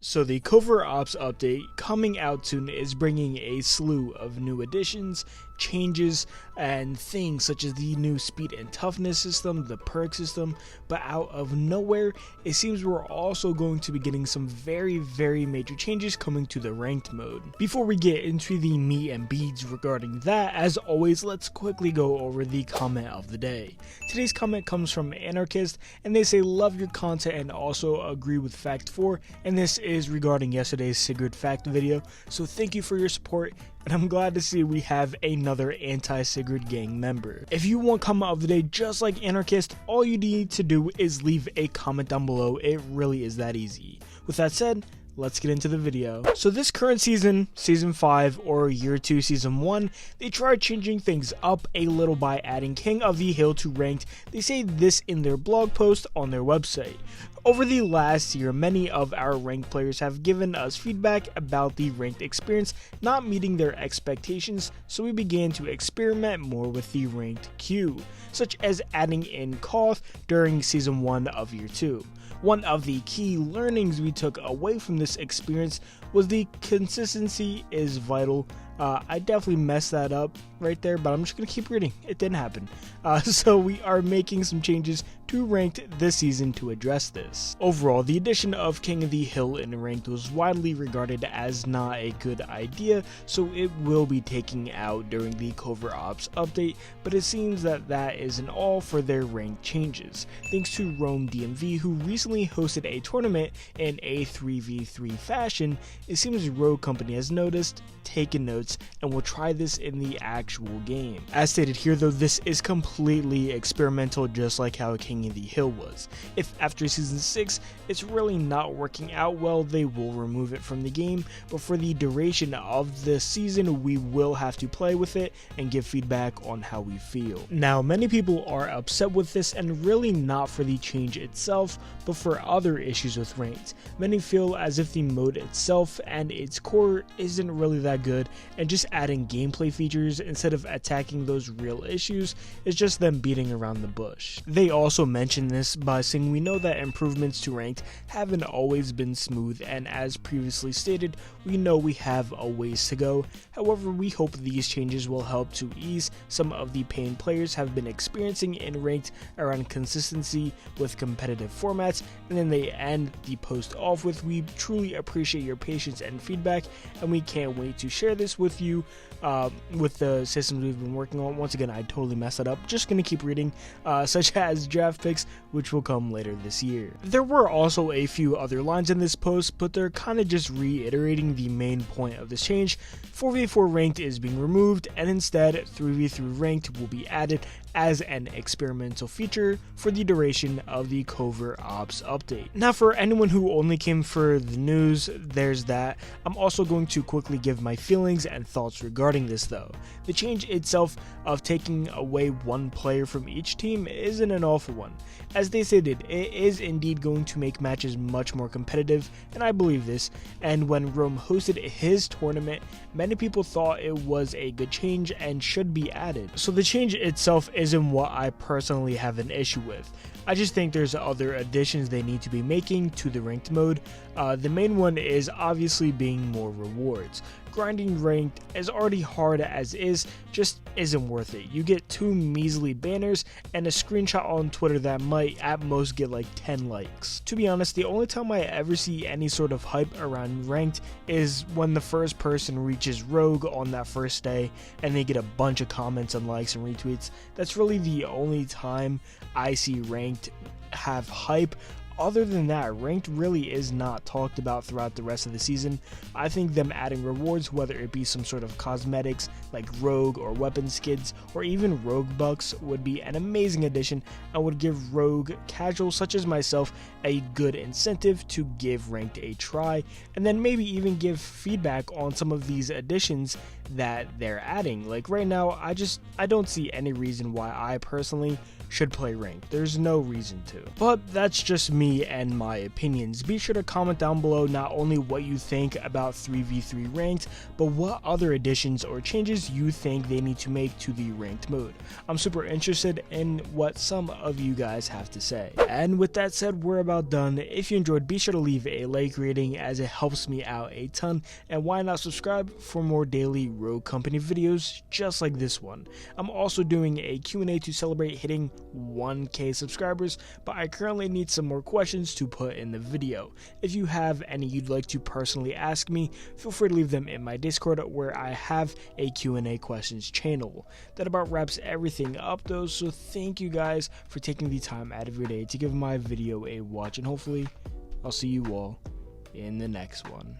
So the Covert Ops update coming out soon is bringing a slew of new additions, changes, and things such as the new speed and toughness system, the perk system, but out of nowhere, it seems we're also going to be getting some very major changes coming to the ranked mode. Before we get into the meat and beads regarding that, as always, let's quickly go over the comment of the day. Today's comment comes from Anarchist, and they say love your content and also agree with fact 4, and this is regarding yesterday's Sigrid fact video, so thank you for your support, and I'm glad to see we have another anti-Sigrid gang member. If you want comment of the day just like Anarchist, all you need to do is leave a comment down below. It really is that easy. With that said, let's get into the video. So this current season, Season 5 or Year 2 Season 1, they tried changing things up a little by adding King of the Hill to ranked. They say this in their blog post on their website. Over the last year, many of our ranked players have given us feedback about the ranked experience not meeting their expectations, so we began to experiment more with the ranked queue, such as adding in Koth during Season 1 of Year 2. One of the key learnings we took away from this experience was the consistency is vital. I definitely messed that up right there, but I'm just going to keep reading. It didn't happen. So we are making some changes to ranked this season to address this. Overall, the addition of King of the Hill in ranked was widely regarded as not a good idea, so it will be taken out during the Covert Ops update, but it seems that that isn't all for their ranked changes. Thanks to Rome DMV, who recently hosted a tournament in a 3v3 fashion, it seems Rogue Company has noticed, taken notes, and will try this in the actual game. As stated here though, this is completely experimental, just like how King of the Hill was. If after Season 6 it's really not working out well, they will remove it from the game, but for the duration of the season we will have to play with it and give feedback on how we feel. Now many people are upset with this, and really not for the change itself, but for other issues with ranked. Many feel as if the mode itself and its core isn't really that good, and just adding gameplay features instead of attacking those real issues is just them beating around the bush. They also mention this by saying we know that improvements to ranked haven't always been smooth, and as previously stated, we know we have a ways to go. However, we hope these changes will help to ease some of the pain players have been experiencing in ranked around consistency with competitive formats. And then they end the post off with, we truly appreciate your patience and feedback, and we can't wait to share this with you with the systems we've been working on. Once again, I totally messed that up. Just gonna keep reading, such as draft picks, which will come later this year. There were also a few other lines in this post, but they're kind of just reiterating the main point of this change. 4v4 ranked is being removed, and instead 3v3 ranked will be added as an experimental feature for the duration of the Covert Ops update. Now for anyone who only came for the news, there's that. I'm also going to quickly give my feelings and thoughts regarding this though. The change itself of taking away one player from each team isn't an awful one. As they stated, it is indeed going to make matches much more competitive, and I believe this, and when Rome hosted his tournament, many people thought it was a good change and should be added. So the change itself isn't what I personally have an issue with. I just think there's other additions they need to be making to the ranked mode. The main one is obviously being more rewards. Grinding ranked is already hard as is, just isn't worth it. You get 2 measly banners and a screenshot on Twitter that might at most get like 10 likes. To be honest, the only time I ever see any sort of hype around ranked is when the first person reaches Rogue on that first day and they get a bunch of comments and likes and retweets. That's really the only time I see ranked have hype. Other than that, ranked really is not talked about throughout the rest of the season. I think them adding rewards, whether it be some sort of cosmetics like rogue or weapon skins or even rogue bucks, would be an amazing addition and would give rogue casuals such as myself a good incentive to give ranked a try, and then maybe even give feedback on some of these additions that they're adding. Like right now, I don't see any reason why I personally should play ranked. There's no reason to. But that's just me me and my opinions. Be sure to comment down below not only what you think about 3v3 ranked, but what other additions or changes you think they need to make to the ranked mode. I'm super interested in what some of you guys have to say. And with that said, we're about done. If you enjoyed, be sure to leave a like rating as it helps me out a ton, and why not subscribe for more daily Rogue Company videos just like this one. I'm also doing a Q&A to celebrate hitting 1k subscribers, but I currently need some more questions to put in the video. If you have any you'd like to personally ask me, feel free to leave them in my Discord, where I have a Q&A questions channel. That about wraps everything up though, so thank you guys for taking the time out of your day to give my video a watch, and hopefully I'll see you all in the next one.